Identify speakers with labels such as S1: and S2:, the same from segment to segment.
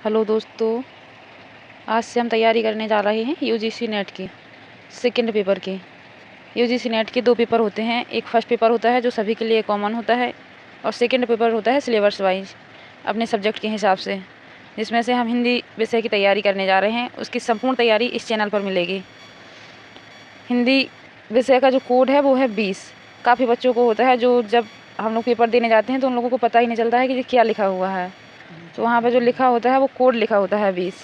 S1: Hello दोस्तों, आज से हम तैयारी करने जा रहे हैं यूजीसी नेट की सेकंड पेपर की। यूजीसी नेट के 2 पेपर होते हैं। एक फर्स्ट पेपर होता है जो सभी के लिए कॉमन होता है और सेकंड पेपर होता है सिलेबस वाइज अपने सब्जेक्ट के हिसाब से, जिसमें से हम हिंदी विषय की तैयारी करने जा रहे हैं। उसकी संपूर्ण तैयारी इस चैनल पर मिलेगी। हिंदी विषय का जो कोड है वो है 20। काफ़ी बच्चों को होता है जो जब हम लोग पेपर देने जाते हैं तो उन लोगों को पता ही नहीं चलता है कि क्या लिखा हुआ है। तो वहाँ पे जो लिखा होता है वो कोड लिखा होता है 20।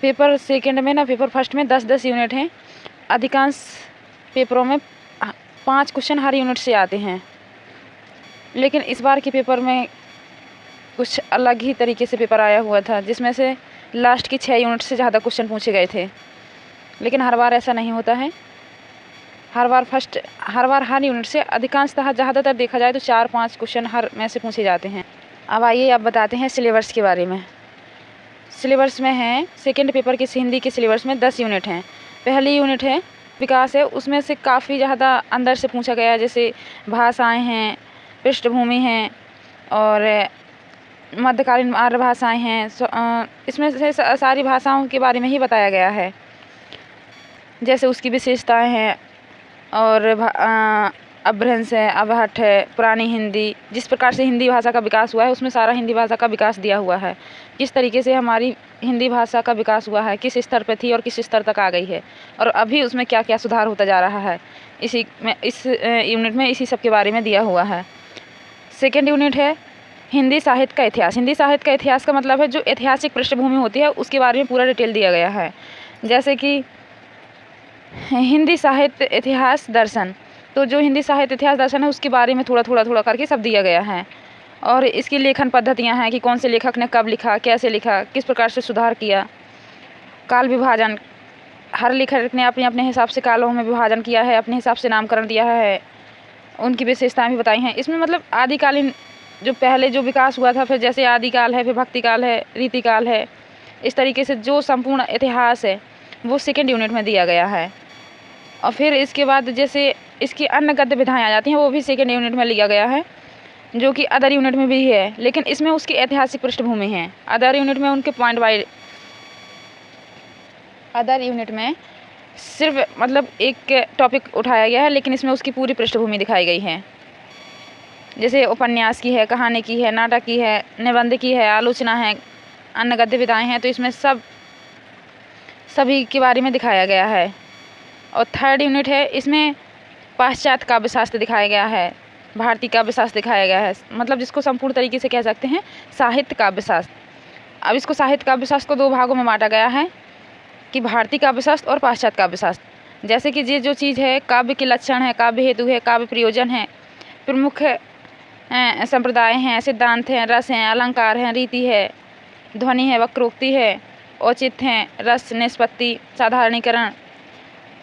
S1: पेपर सेकंड में पेपर फर्स्ट में 10-10 यूनिट हैं। अधिकांश पेपरों में 5 क्वेश्चन हर यूनिट से आते हैं, लेकिन इस बार के पेपर में कुछ अलग ही तरीके से पेपर आया हुआ था, जिसमें से लास्ट की 6 यूनिट से ज़्यादा क्वेश्चन पूछे गए थे। लेकिन हर बार ऐसा नहीं होता है। हर बार हर यूनिट से अधिकांशतः ज़्यादातर देखा जाए तो 4-5 क्वेश्चन हर में से पूछे जाते हैं। अब आइए अब बताते हैं सिलेबस के बारे में। सिलेबस में है सेकंड पेपर की हिंदी के सिलेबस में 10 यूनिट हैं। पहली यूनिट है विकास है, उसमें से काफ़ी ज़्यादा अंदर से पूछा गया है, जैसे भाषाएं हैं, पृष्ठभूमि हैं और मध्यकालीन आर्य भाषाएं हैं। इसमें से सारी भाषाओं के बारे में ही बताया गया है, जैसे उसकी विशेषताएं हैं और अपभ्रंश है, अवहट है, पुरानी हिंदी, जिस प्रकार से हिंदी भाषा का विकास हुआ है उसमें सारा हिंदी भाषा का विकास दिया हुआ है। किस तरीके से हमारी हिंदी भाषा का विकास हुआ है, किस स्तर पे थी और किस स्तर तक आ गई है, और अभी उसमें क्या क्या सुधार होता जा रहा है, इस यूनिट में इसी सब के बारे में दिया हुआ है। सेकेंड यूनिट है हिंदी साहित्य का इतिहास। हिंदी साहित्य का इतिहास का मतलब है जो ऐतिहासिक पृष्ठभूमि होती है उसके बारे में पूरा डिटेल दिया गया है, जैसे कि हिंदी साहित्य इतिहास दर्शन। तो जो हिंदी साहित्य इतिहास दर्शन है उसके बारे में थोड़ा करके सब दिया गया है, और इसकी लेखन पद्धतियां हैं कि कौन से लेखक ने कब लिखा, कैसे लिखा, किस प्रकार से सुधार किया। काल विभाजन, हर लेखक ने अपने अपने हिसाब से कालों में विभाजन किया है, अपने हिसाब से नामकरण दिया है, उनकी विशेषताएं भी बताई हैं इसमें। मतलब आदिकालीन जो पहले जो विकास हुआ था, फिर जैसे आदिकाल है, फिर भक्तिकाल है, रीतिकाल है, इस तरीके से जो संपूर्ण इतिहास है वो सेकेंड यूनिट में दिया गया है। और फिर इसके बाद जैसे इसकी अन्य गद्य विधाएँ आ जाती हैं, वो भी सेकेंड यूनिट में लिया गया है, जो कि अदर यूनिट में भी है, लेकिन इसमें उसकी ऐतिहासिक पृष्ठभूमि है। अदर यूनिट में उनके पॉइंट वाइज, अदर यूनिट में सिर्फ मतलब एक टॉपिक उठाया गया है, लेकिन इसमें उसकी पूरी पृष्ठभूमि दिखाई गई है। जैसे उपन्यास की है, कहानी की है, नाटक की है, निबंध की है, आलोचना है, अन्य गद्य विधाएँ हैं, तो इसमें सभी के बारे में दिखाया गया है। और थर्ड यूनिट है, इसमें पाश्चात्य काव्यशास्त्र दिखाया गया है, भारतीय काव्यशास्त्र दिखाया गया है, मतलब जिसको संपूर्ण तरीके से कह सकते हैं साहित्य काव्यशास्त्र। अब इसको साहित्य काव्यशास्त्र को 2 भागों में बांटा गया है कि भारतीय काव्यशास्त्र और पाश्चात्य काव्यशास्त्र। जैसे कि ये जो चीज़ है, काव्य के लक्षण है, काव्य हेतु है, काव्य प्रयोजन है, प्रमुख संप्रदाय हैं, सिद्धांत हैं, रस हैं, अलंकार हैं, रीति है, ध्वनि है, वक्रोक्ति है, औचित्य हैं, रस, निष्पत्ति, साधारणीकरण,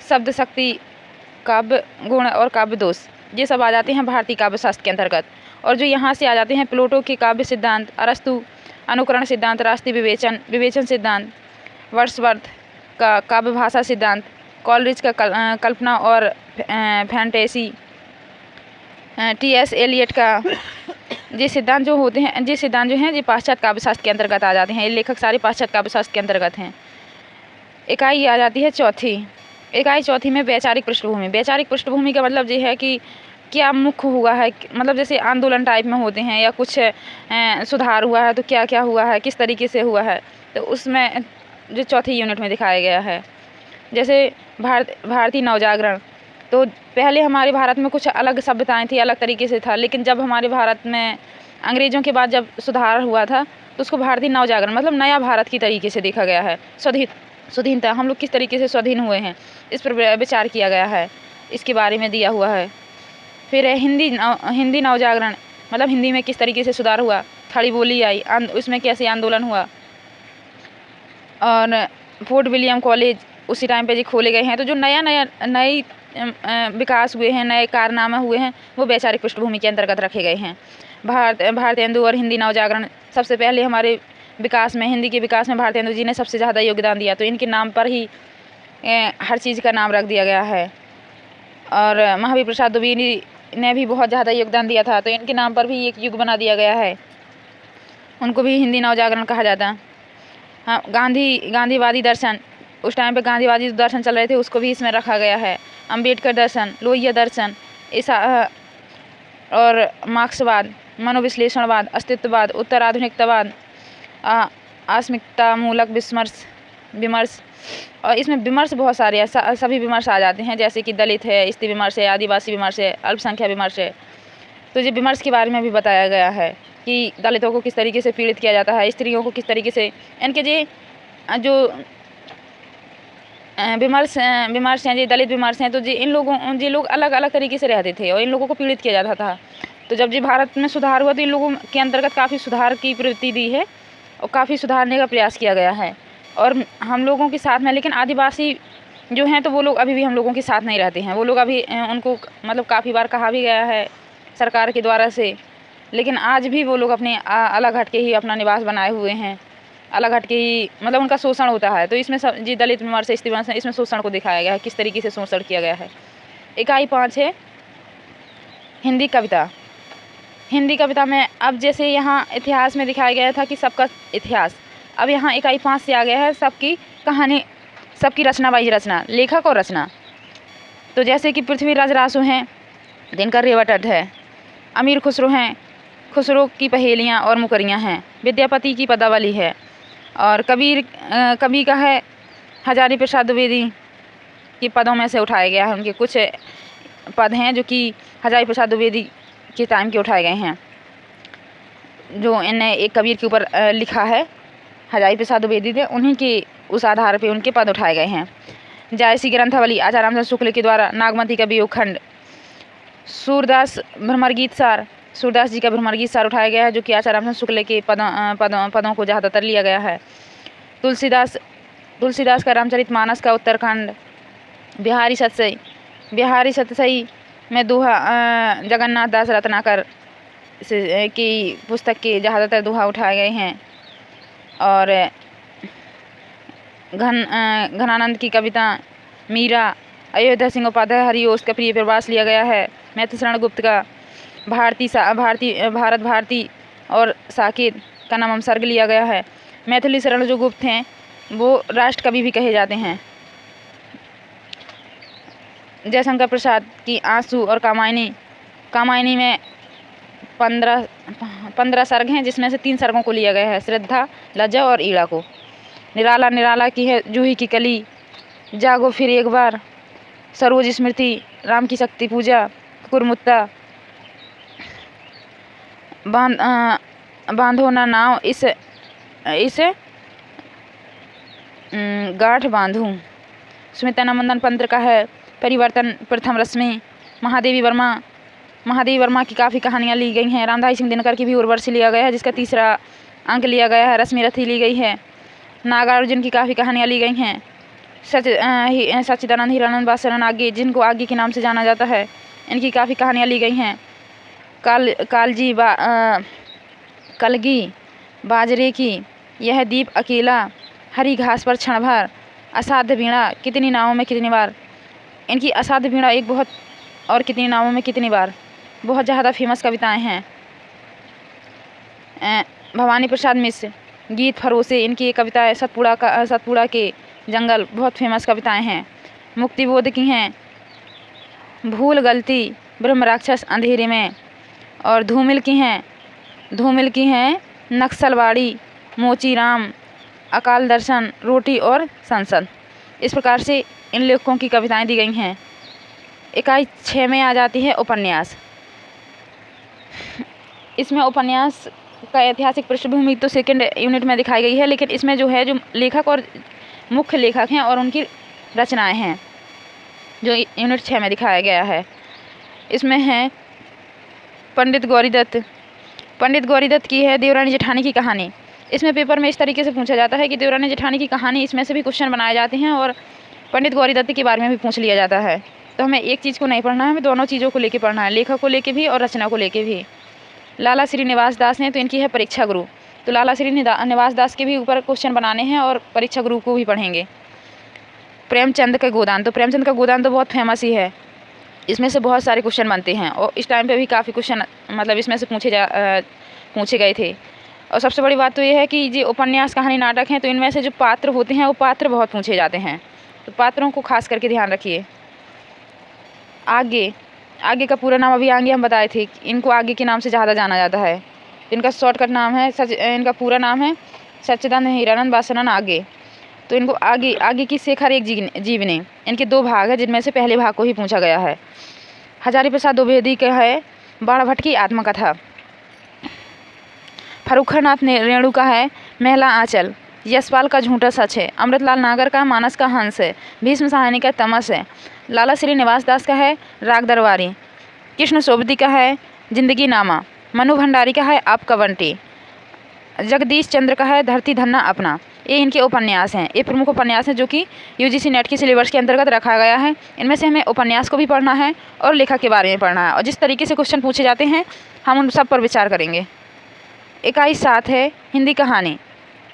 S1: शब्द शक्ति, काव्य गुण और काव्य दोष, ये सब आ जाते हैं भारतीय काव्यशास्त्र के अंतर्गत। और जो यहाँ से आ जाते हैं प्लेटो के काव्य सिद्धांत, अरस्तु अनुकरण सिद्धांत, राष्ट्रीय विवेचन सिद्धांत, वर्ड्सवर्थ का काव्य भाषा सिद्धांत, कॉलरिज का कल्पना और फैंटेसी, T.S. एलियट का, ये सिद्धांत जो होते हैं, ये सिद्धांत जो हैं ये पाश्चात्य काव्यशास्त्र के अंतर्गत आ जाते हैं। ये लेखक सारे पाश्चात्य काव्यशास्त्र के अंतर्गत हैं। इकाई आ जाती है चौथी में वैचारिक पृष्ठभूमि। वैचारिक पृष्ठभूमि का मतलब ये है कि क्या मुख्य हुआ है, मतलब जैसे आंदोलन टाइप में होते हैं या कुछ सुधार हुआ है तो क्या क्या हुआ है, किस तरीके से हुआ है, तो उसमें जो चौथी यूनिट में दिखाया गया है। जैसे भारतीय नवजागरण, तो पहले हमारे भारत में कुछ अलग सभ्यताएं थी, अलग तरीके से था, लेकिन जब हमारे भारत में अंग्रेज़ों के बाद जब सुधार हुआ था तो उसको भारतीय नवजागरण मतलब नया भारत की तरीके से देखा गया है। स्वाधीनता, हम लोग किस तरीके से स्वाधीन हुए हैं, इस पर विचार किया गया है, इसके बारे में दिया हुआ है। फिर हिंदी नवजागरण, मतलब हिंदी में किस तरीके से सुधार हुआ, खड़ी बोली आई, उसमें कैसे आंदोलन हुआ, और फोर्ट विलियम कॉलेज उसी टाइम पे जो खोले गए हैं। तो जो नए विकास हुए हैं, नए कारनामे हुए हैं, वो वैचारिक पृष्ठभूमि के अंतर्गत रखे गए हैं। भारतेंदु और हिंदी नवजागरण, सबसे पहले हमारे विकास में, हिंदी के विकास में भारतेंदु जी ने सबसे ज़्यादा योगदान दिया, तो इनके नाम पर ही हर चीज़ का नाम रख दिया गया है। और महावीर प्रसाद द्विवेदी ने भी बहुत ज़्यादा योगदान दिया था, तो इनके नाम पर भी एक युग बना दिया गया है। उनको भी हिंदी नवजागरण कहा जाता है। हाँ, गांधीवादी दर्शन, उस टाइम पे गांधीवादी दर्शन चल रहे थे, उसको भी इसमें रखा गया है। अम्बेडकर दर्शन, लोहिया दर्शन, और मार्क्सवाद, मनोविश्लेषणवाद, अस्तित्ववाद, उत्तर आधुनिकतावाद, आस्मिकता मूलक विमर्श, और इसमें विमर्श बहुत सारे हैं, सभी विमर्श आ जाते हैं, जैसे कि दलित है, स्त्री विमर्श है, आदिवासी विमर्श है, अल्पसंख्यक विमर्श है। तो ये विमर्श के बारे में भी बताया गया है कि दलितों को किस तरीके से पीड़ित किया जाता है, स्त्रियों को किस तरीके से, इनके जो विमर्श हैं, जो दलित विमर्श हैं, तो ये लोग अलग अलग तरीके से रहते थे और इन लोगों को पीड़ित किया जाता था। तो जब भारत में सुधार हुआ तो इन लोगों के अंतर्गत काफ़ी सुधार की प्रवृत्ति दी है और काफ़ी सुधारने का प्रयास किया गया है और हम लोगों के साथ में। लेकिन आदिवासी जो हैं तो वो लोग अभी भी हम लोगों के साथ नहीं रहते हैं। वो लोग अभी उनको मतलब काफ़ी बार कहा भी गया है सरकार के द्वारा से, लेकिन आज भी वो लोग अपने अलग हट के ही अपना निवास बनाए हुए हैं, अलग हट के ही मतलब उनका शोषण होता है। तो इसमें सब जी दलित विमर्श, स्त्री विमर्श, इसमें शोषण को दिखाया गया है, किस तरीके से शोषण किया गया है। इकाई 5 है हिंदी कविता। हिंदी कविता में अब जैसे यहाँ इतिहास में दिखाया गया था कि सबका इतिहास, अब यहाँ इकाई 5 से आ गया है सबकी कहानी, सबकी रचना बाई रचना, लेखक और रचना। तो जैसे कि पृथ्वीराज रासो हैं, दिनकर रेवतड है, अमीर खुसरो हैं, खुसरो की पहेलियाँ और मुकरियाँ हैं, विद्यापति की पदावली है, और कवि का है हजारी प्रसाद द्विवेदी के पदों में से उठाए गया है। उनके कुछ पद हैं जो कि हजारी प्रसाद द्विवेदी के टाइम के उठाए गए हैं, जो इन्हें एक कबीर के ऊपर लिखा है हजारी प्रसाद द्विवेदी ने, उन्हीं के उस आधार पे उनके पद उठाए गए हैं। जायसी ग्रंथावली आचार्य रामचंद्र शुक्ल के द्वारा, नागमती का वियोगखंड, सूरदास भ्रमरगीत सार, सूरदास जी का भ्रमरगीत सार उठाया गया है जो कि आचार्य रामचंद्र शुक्ल के पदों को ज़्यादातर लिया गया है। तुलसीदास का रामचरितमानस का उत्तरखंड, बिहारी सतसई में दोहा जगन्नाथ दास रत्नाकर की पुस्तक के ज़्यादातर दोहा उठाए गए हैं, और घनानंद की कविता, मीरा, अयोध्या सिंह उपाध्याय हरिओस का प्रिय प्रवास लिया गया है। मैथिली शरण गुप्त का भारत भारती और साकेत का नाम सर्ग लिया गया है। मैथिली शरण जो गुप्त हैं वो राष्ट्र कवि भी कहे जाते हैं। जयशंकर प्रसाद की आंसू और कामायनी में 15 सर्ग हैं, जिसमें से 3 सर्गों को लिया गया है, श्रद्धा, लज्जा और ईड़ा को। निराला की है जूही की कली, जागो फिर एक बार, सरोज स्मृति, राम की शक्ति पूजा, कुरमुत्ता, बांधो ना नाव इस गांठ बांधूं। स्मिता मंदन पंत्र का है परिवर्तन, प्रथम रश्मि, महादेवी वर्मा की काफ़ी कहानियाँ ली गई हैं। रामधारी सिंह दिनकर की भी उर्वशी लिया गया है, जिसका 3रा अंक लिया गया है। रश्मि रथी ली गई है। नागार्जुन की काफ़ी कहानियाँ ली गई हैं। सच्चिदानंद हीरानंद बादशरण आगे, जिनको आगे के नाम से जाना जाता है, इनकी काफ़ी कहानियाँ ली गई हैं। कलगी बाजरे की, यह दीप अकेला, हरी घास पर क्षण भर, असाध्य वीणा, कितनी नावों में कितनी बार। इनकी असाध्य वीणा एक बहुत, और कितनी नावों में कितनी बार, बहुत ज़्यादा फेमस कविताएं हैं। भवानी प्रसाद मिश्र, गीत फरोसे, इनकी एक कविता है। सतपुड़ा के जंगल, बहुत फेमस कविताएं हैं। मुक्तिबोध की हैं भूल गलती, ब्रह्म राक्षस अंधेरे में, और धूमिल की हैं नक्सलवाड़ी, मोचीराम, अकाल दर्शन, रोटी और संसद। इस प्रकार से इन लेखकों की कविताएं दी गई हैं। इकाई 6 में आ जाती है उपन्यास। इसमें उपन्यास का ऐतिहासिक पृष्ठभूमि तो 2nd यूनिट में दिखाई गई है, लेकिन इसमें जो लेखक और मुख्य लेखक हैं और उनकी रचनाएं हैं जो यूनिट 6 में दिखाया गया है। इसमें है पंडित गौरीदत्त की है देवरानी जेठानी की कहानी। इसमें पेपर में इस तरीके से पूछा जाता है कि देवरानी जेठानी की कहानी, इसमें से भी क्वेश्चन बनाए जाते हैं और पंडित गौरीदत्त के बारे में भी पूछ लिया जाता है। तो हमें एक चीज़ को नहीं पढ़ना है, हमें दोनों चीज़ों को लेके पढ़ना है, लेखक को लेके भी और रचना को लेके भी। लाला श्रीनिवास दास हैं तो इनकी है परीक्षा गुरु। तो लाला श्रीनिवास दास के भी ऊपर क्वेश्चन बनाने हैं और परीक्षा गुरु को भी पढ़ेंगे। प्रेमचंद का गोदान, तो प्रेमचंद का गोदान तो बहुत फेमस ही है। इसमें से बहुत सारे क्वेश्चन बनते हैं और इस टाइम पे भी काफ़ी क्वेश्चन मतलब इसमें से पूछे गए थे। और सबसे बड़ी बात तो ये है कि ये उपन्यास कहानी नाटक हैं, तो इनमें से जो पात्र होते हैं वो पात्र बहुत पूछे जाते हैं, तो पात्रों को खास करके ध्यान रखिए। आगे का पूरा नाम अभी आगे हम बताए थे, इनको आगे के नाम से ज़्यादा जाना जाता है। इनका शॉर्टकट नाम है इनका पूरा नाम है सच्चिदानंद हीरानंद वासनानंद आगे। तो इनको आगे की शेखर एक जीवनी, इनके 2 भाग है, जिनमें से पहले भाग को ही पूछा गया है। हजारी प्रसाद द्विवेदी का है बाणभट्ट की आत्मकथा। फर्रुखानाथ रेणु का है महला आंचल। यशपाल का झूठा सच है। अमृतलाल नागर का मानस का हंस है। भीष्म साहनी का तमस है। लाला श्रीनिवास दास का है राग दरबारी। कृष्ण सोबती का है जिंदगी नामा। मनु भंडारी का है आपका बंटी। जगदीश चंद्र का है धरती धन्ना अपना। ये इनके उपन्यास हैं, ये प्रमुख उपन्यास हैं जो कि यूजीसी नेट के सिलेबस के अंतर्गत रखा गया है। इनमें से हमें उपन्यास को भी पढ़ना है और लेखक के बारे में पढ़ना है, और जिस तरीके से क्वेश्चन पूछे जाते हैं हम उन सब पर विचार करेंगे। इकाई 7 है हिंदी कहानी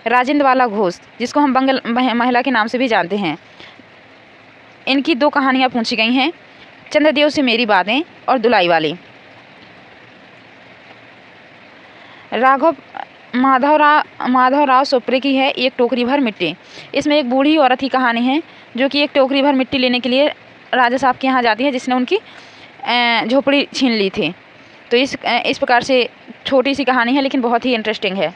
S1: राजेंद्र वाला घोष, जिसको हम बंगल महिला के नाम से भी जानते हैं। इनकी 2 कहानियाँ पूछी गई हैं, चंद्रदेव से मेरी बातें और दुलाई वाली। माधवराव सोप्रे की है एक टोकरी भर मिट्टी। इसमें एक बूढ़ी औरत की कहानी है जो कि एक टोकरी भर मिट्टी लेने के लिए राजा साहब के यहाँ जाती है, जिसने उनकी झोपड़ी छीन ली थी। तो इस प्रकार से छोटी सी कहानी है लेकिन बहुत ही इंटरेस्टिंग है।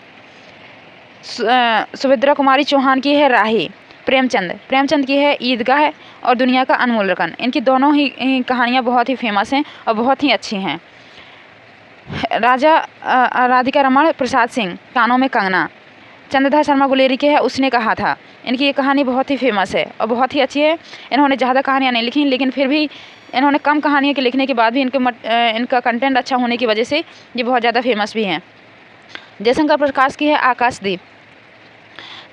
S1: सुभद्रा कुमारी चौहान की है राही। प्रेमचंद की है ईदगाह और दुनिया का अनमोल रतन। इनकी दोनों ही कहानियाँ बहुत ही फेमस हैं और बहुत ही अच्छी हैं। राजा राधिका रमण प्रसाद सिंह कानों में कंगना। चंद्रधर शर्मा गुलेरी के है उसने कहा था। इनकी ये कहानी बहुत ही फेमस है और बहुत ही अच्छी है। इन्होंने ज़्यादा कहानियाँ नहीं लिखी, लेकिन फिर भी इन्होंने कम कहानियों के लिखने के बाद भी इनका कंटेंट अच्छा होने की वजह से ये बहुत ज़्यादा फेमस भी हैं। जयशंकर प्रकाश की है आकाशदीप।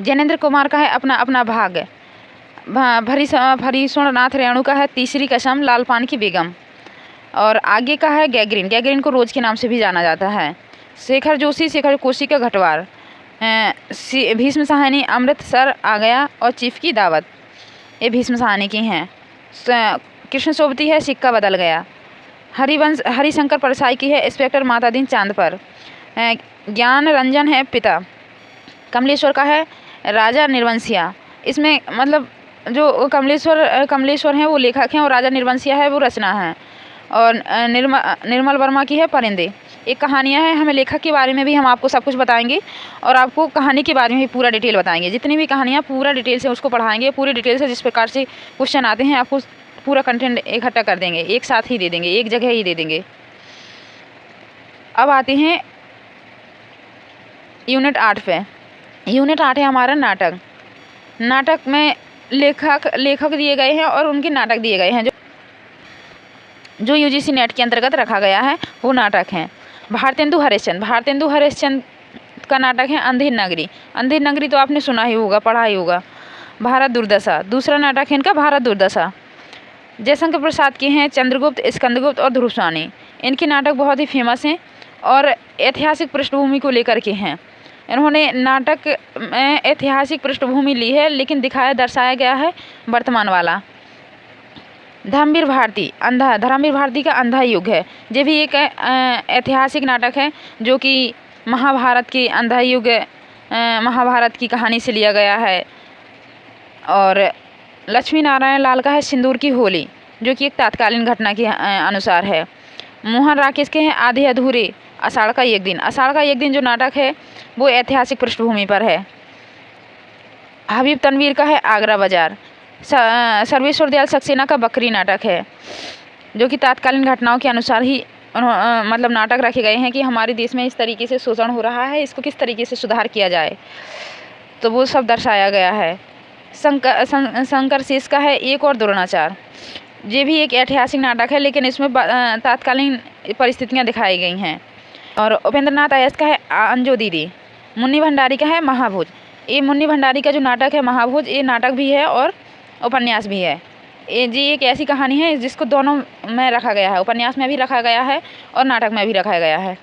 S1: जैनेन्द्र कुमार का है अपना अपना भाग। भरीसुण नाथ रेणु का है तीसरी कसम लालपान की बेगम। और आगे का है गैगरीन को रोज के नाम से भी जाना जाता है। शेखर जोशी का घटवार। भीष्म साहनी अमृतसर आ गया और चीफ की दावत, ये भीष्म साहनी की हैं। कृष्ण सोबती है सिक्का बदल गया। हरिशंकर परसाई की है इंस्पेक्टर माता दिन चांद पर। ज्ञान रंजन है पिता। कमलेश्वर का है राजा निर्वंशिया। इसमें मतलब जो कमलेश्वर हैं वो लेखक हैं और राजा निर्वंशिया है वो रचना है। और निर्मल वर्मा की है परिंदे। एक कहानियाँ हैं, हमें लेखक के बारे में भी हम आपको सब कुछ बताएंगे और आपको कहानी के बारे में भी पूरा डिटेल बताएंगे। जितनी भी कहानियाँ पूरा डिटेल से उसको पढ़ाएंगे, पूरी डिटेल से जिस प्रकार से क्वेश्चन आते हैं आपको पूरा कंटेंट इकट्ठा कर देंगे, एक साथ ही दे देंगे, एक जगह ही दे देंगे। अब आते हैं यूनिट 8 पे। यूनिट 8 है हमारा नाटक में लेखक दिए गए हैं और उनके नाटक दिए गए हैं जो यूजीसी नेट के अंतर्गत रखा गया है वो नाटक हैं। भारतेंदु हरिश्चंद्र का नाटक है अंधेर नगरी तो आपने सुना ही होगा, पढ़ा ही होगा। भारत दुर्दशा दूसरा नाटक है इनका भारत दुर्दशा। जयशंकर प्रसाद के हैं चंद्रगुप्त, स्कंदगुप्त और ध्रुवस्वामी। इनके नाटक बहुत ही फेमस हैं और ऐतिहासिक पृष्ठभूमि को लेकर के हैं। इन्होंने नाटक में ऐतिहासिक पृष्ठभूमि ली है लेकिन दर्शाया गया है वर्तमान वाला। धर्मवीर भारती का अंधा युग है। ये भी एक ऐतिहासिक नाटक है जो कि महाभारत के अंधा युग महाभारत की कहानी से लिया गया है। और लक्ष्मी नारायण लाल का है सिंदूर की होली जो कि एक तात्कालीन घटना के अनुसार है। मोहन राकेश के हैं आधे अधूरे। आषाढ़ का एक दिन जो नाटक है वो ऐतिहासिक पृष्ठभूमि पर है। हबीब तनवीर का है आगरा बाजार। सर्वेश्वर दयाल सक्सेना का बकरी नाटक है जो कि तात्कालीन घटनाओं के अनुसार ही मतलब नाटक रखे गए हैं कि हमारे देश में इस तरीके से शोषण हो रहा है, इसको किस तरीके से सुधार किया जाए, तो वो सब दर्शाया गया है। शंकर शेष का है एक और द्रोणाचार। ये भी एक ऐतिहासिक नाटक है लेकिन इसमें तात्कालीन परिस्थितियाँ दिखाई गई हैं। और उपेंद्र नाथ अय्यर का है अंजो दीदी। मुन्नी भंडारी का है महाभोज। ये मुन्नी भंडारी का जो नाटक है महाभोज, ये नाटक भी है और उपन्यास भी है। ये एक ऐसी कहानी है जिसको दोनों में रखा गया है, उपन्यास में भी रखा गया है और नाटक में भी रखा गया है।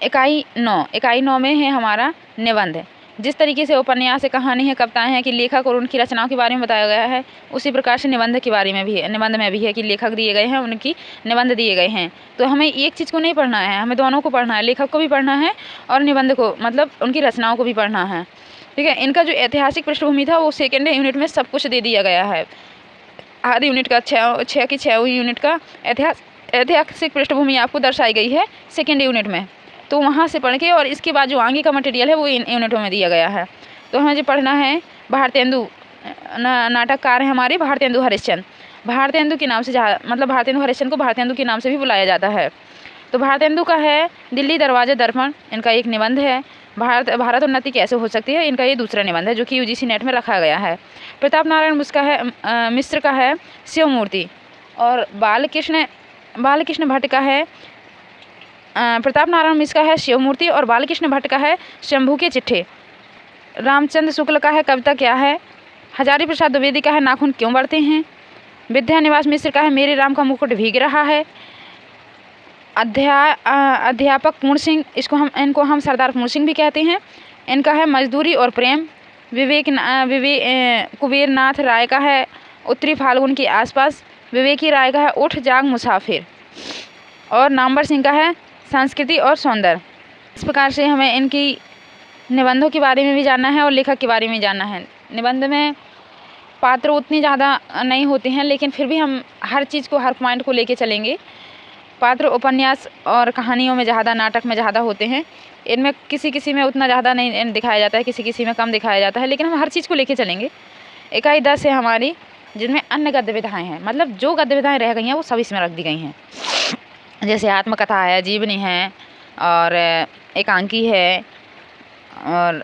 S1: इकाई 9 में है हमारा निबंध। जिस तरीके से उपन्यास से कहानी है, कविताएं हैं कि लेखक और उनकी रचनाओं के बारे में बताया गया है, उसी प्रकार से निबंध के बारे में भी है, निबंध में भी है कि लेखक दिए गए हैं, उनकी निबंध दिए गए हैं। तो हमें एक चीज़ को नहीं पढ़ना है, हमें दोनों को पढ़ना है, लेखक को भी पढ़ना है और निबंध को, मतलब उनकी रचनाओं को भी पढ़ना है। ठीक है, इनका जो ऐतिहासिक पृष्ठभूमि था वो सेकेंड यूनिट में सब कुछ दे दिया गया है। हर यूनिट का छः की 6 यूनिट का ऐतिहासिक पृष्ठभूमि आपको दर्शाई गई है सेकेंड यूनिट में। तो वहाँ से पढ़ के और इसके बाद जो आगे का मटेरियल है वो इन यूनिटों में दिया गया है। तो हमें जो पढ़ना है, भारतेंदु नाटककार है हमारे भारतेंदु हरिश्चंद्र। भारतेंदु के नाम से मतलब भारतेंदु हरिश्चंद्र को भारतेंदु के नाम से भी बुलाया जाता है। तो भारतेंदु का है दिल्ली दरवाजे दर्पण, इनका एक निबंध है। भारत उन्नति कैसे हो सकती है, इनका ये दूसरा निबंध है जो कि यूजीसी नेट में रखा गया है। प्रताप नारायण मिश्र का है शिव मूर्ति, और बालकृष्ण भट्ट का है प्रताप नारायण मिश्र का है शिव मूर्ति, और बालकृष्ण भट्ट का है शंभू के चिट्ठे। रामचंद्र शुक्ल का है कविता क्या है। हजारी प्रसाद द्विवेदी का है नाखून क्यों बढ़ते हैं। विद्यानिवास मिश्र का है मेरे राम का मुकुट भीग रहा है। अध्यापक पूर्ण सिंह, इनको हम सरदार पूर्ण सिंह भी कहते हैं, इनका है मजदूरी और प्रेम। कुबेर नाथ राय का है उत्तरी फाल्गुन के आसपास। विवेकी राय का है उठ जाग मुसाफिर, और नामवर सिंह का है संस्कृति और सौंदर्य। इस प्रकार से हमें इनकी निबंधों के बारे में भी जानना है और लेखक के बारे में जानना है। निबंध में पात्र उतनी ज़्यादा नहीं होते हैं, लेकिन फिर भी हम हर चीज़ को, हर पॉइंट को लेके चलेंगे। पात्र उपन्यास और कहानियों में ज़्यादा, नाटक में ज़्यादा होते हैं। इनमें किसी में उतना ज़्यादा नहीं दिखाया जाता है, किसी में कम दिखाया जाता है, लेकिन हम हर चीज़ को लेके चलेंगे। इकाई 10 है हमारी, जिनमें अन्य गद्य विधाएँ हैं, मतलब जो गद्य विधाएँ रह गई हैं वो सब इसमें रख दी गई हैं। जैसे आत्मकथा है, जीवनी है, और एकांकी है, और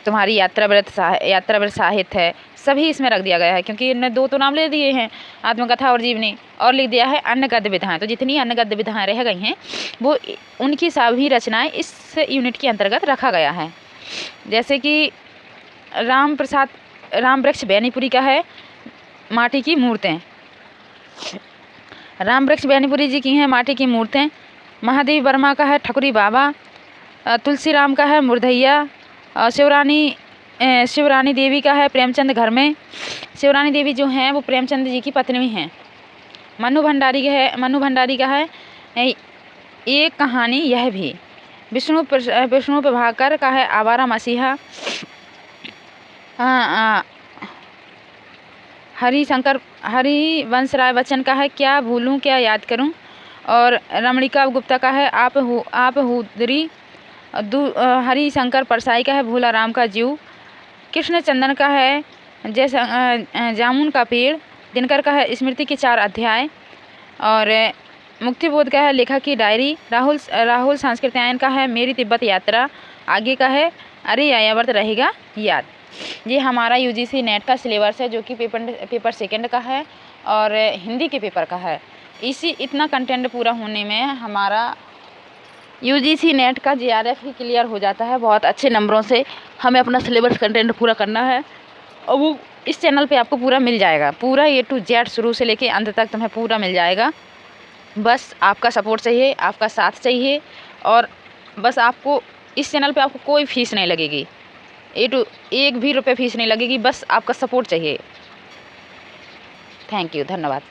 S1: तुम्हारी यात्रावृत्त साहित्य है, सभी इसमें रख दिया गया है। क्योंकि इनने 2 तो नाम ले दिए हैं, आत्मकथा और जीवनी, और लिख दिया है अन्य गद्य विधाएँ। तो जितनी अन्य गद्य विधाएँ रह गई हैं वो उनकी सभी रचनाएं इस यूनिट के अंतर्गत रखा गया है। जैसे कि राम वृक्ष बैनीपुरी का है माटी की मूर्तें। राम वृक्ष बैनीपुरी जी की हैं माटी की मूर्तें। महादेव वर्मा का है ठकुरी बाबा। तुलसी राम का है मुरधैया। शिवरानी देवी का है प्रेमचंद घर में। शिवरानी देवी जो हैं वो प्रेमचंद जी की पत्नी हैं। मन्नू भंडारी का है एक कहानी यह भी। विष्णु प्रभाकर का है आवारा मसीहा। हरिवंश राय बच्चन का है क्या भूलूं क्या याद करूं, और रमणिका गुप्ता का है आप हुदरी। हरिशंकर परसाई का है भोला राम का जीव। कृष्ण चंदन का है जैसा जामुन का पेड़। दिनकर का है स्मृति के 4 अध्याय, और मुक्तिबोध का है लेखक की डायरी। राहुल सांस्कृत्यायन का है मेरी तिब्बत यात्रा। आगे का है अरे आयावर्त रहेगा याद। ये हमारा यूजीसी नेट का सिलेबस है जो कि पेपर सेकंड का है और हिंदी के पेपर का है। इतना कंटेंट पूरा होने में हमारा यूजीसी नेट का जीआरएफ ही क्लियर हो जाता है बहुत अच्छे नंबरों से। हमें अपना सिलेबस कंटेंट पूरा करना है और वो इस चैनल पे आपको पूरा मिल जाएगा। पूरा A to Z शुरू से लेके अंत तक तुम्हें पूरा मिल जाएगा। बस आपका सपोर्ट चाहिए, आपका साथ चाहिए, और बस आपको इस चैनल पे आपको कोई फीस नहीं लगेगी। एक भी रुपये फीस नहीं लगेगी, बस आपका सपोर्ट चाहिए। थैंक यू, धन्यवाद।